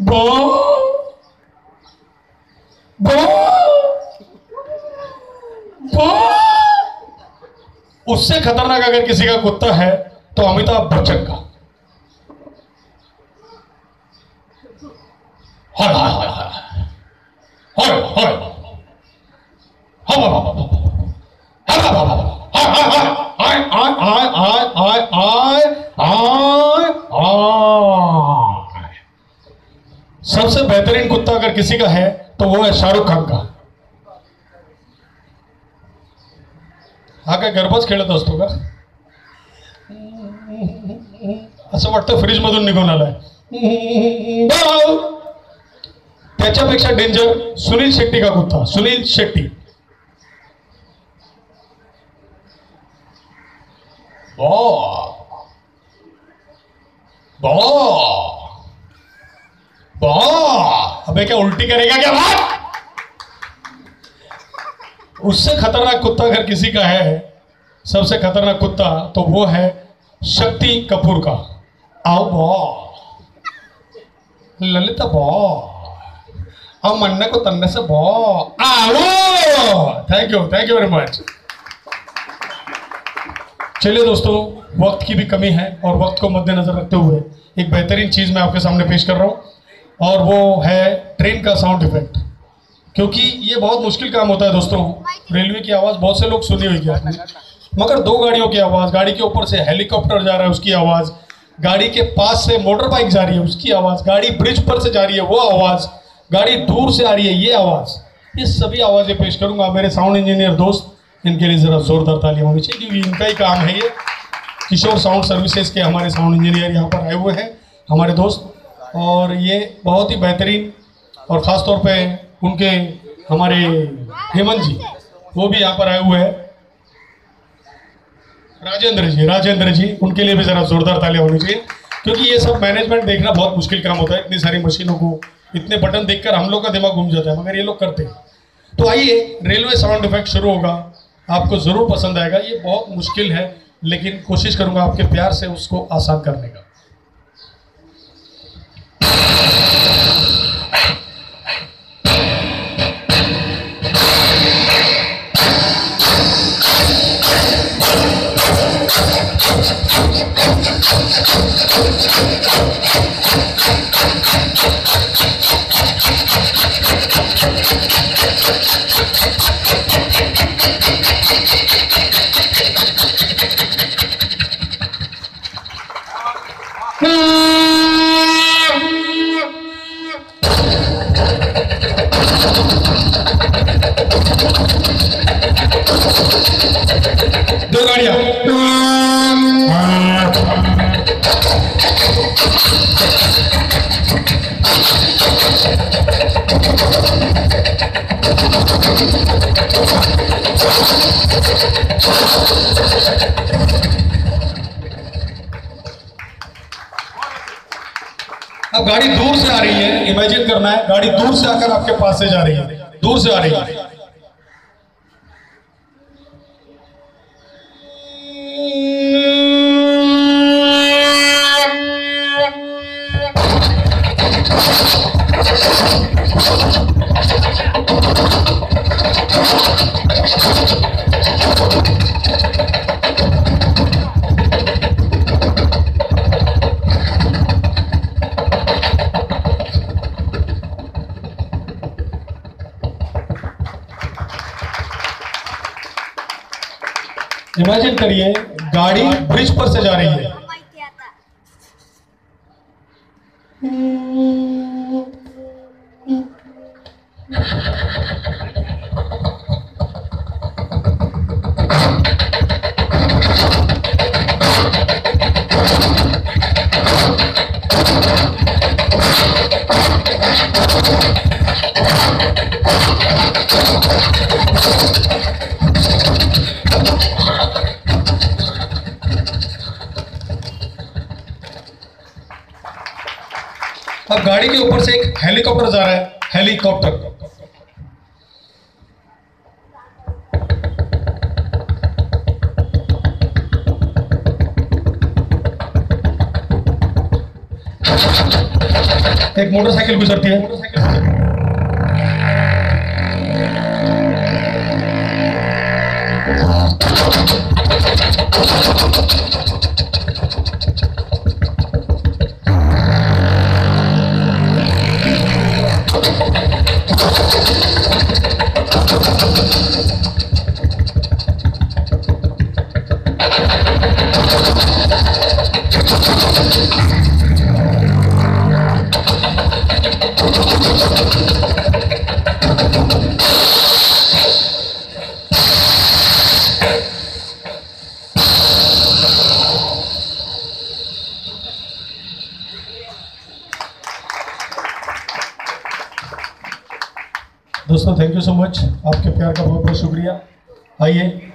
बो बो बो। उससे खतरनाक अगर किसी का कुत्ता है तो अमिताभ बच्चन का। हाय हाय हाय हाय हाय हाय सबसे बेहतरीन कुत्ता अगर किसी का है तो वो है शाहरुख खान का। हा काय गरबाच खेळत असतो का? असं वाटतं फ्रीज मधून निघून आलाय। त्याच्यापेक्षा डेंजर सुनील शेट्टी का कुत्ता। सुनील शेट्टी अबे क्या उल्टी करेगा क्या बात? उससे खतरनाक कुत्ता अगर किसी का है, सबसे खतरनाक कुत्ता तो वो है शक्ति कपूर का। आओ बॉ ललिता बॉ हम मन्ने को तन्ने से बॉ आओ। Thank you very much. चलिए दोस्तों, वक्त की भी कमी है और वक्त को मद्देनजर रखते हुए एक बेहतरीन चीज मैं आपके सामने पेश कर रहा हूं और वो है ट्रेन का साउंड इफेक्ट। क्योंकि ये बहुत मुश्किल काम होता है दोस्तों। रेलवे की आवाज बहुत से लोग सुनी हुई है, मगर दो गाड़ियों की आवाज, गाड़ी के ऊपर से हेलीकॉप्टर जा रहा है उसकी आवाज, गाड़ी के पास से मोटर बाइक जा रही है उसकी आवाज, गाड़ी ब्रिज पर से जा रही है वो आवाज, गाड़ी दूर से आ रही है ये आवाज, ये सभी आवाजें पेश करूंगा। मेरे साउंड इंजीनियर दोस्त, इनके लिए जरा जोरदार तालियां होनी चाहिए क्योंकि इनका ही काम है ये। किशोर साउंड सर्विसेज के हमारे साउंड इंजीनियर यहाँ पर आए हुए हैं, हमारे दोस्त, और ये बहुत ही बेहतरीन, और ख़ास तौर पे उनके हमारे हेमंत जी वो भी यहाँ पर आए हुए हैं, राजेंद्र जी, उनके लिए भी ज़रा जोरदार तालियां होनी चाहिए क्योंकि ये सब मैनेजमेंट देखना बहुत मुश्किल काम होता है। इतनी सारी मशीनों को, इतने बटन देखकर हम लोग का दिमाग घूम जाता है, मगर ये लोग करते हैं। तो आइए, रेलवे साउंड इफेक्ट शुरू होगा, आपको ज़रूर पसंद आएगा। ये बहुत मुश्किल है लेकिन कोशिश करूंगा आपके प्यार से उसको आसान करने का। दो गाड़ियां अब गाड़ी दूर से आ रही है, इमेजिन करना है गाड़ी दूर से आकर आपके पास से जा रही है, दूर से आ रही है। इमेजिन करिए गाड़ी ब्रिज पर से जा रही है, अब गाड़ी के ऊपर से एक हेलीकॉप्टर जा रहा है, हेलीकॉप्टर। एक मोटरसाइकिल गुजरती है। दोस्तों थैंक यू सो मच, आपके प्यार का बहुत बहुत शुक्रिया। आइए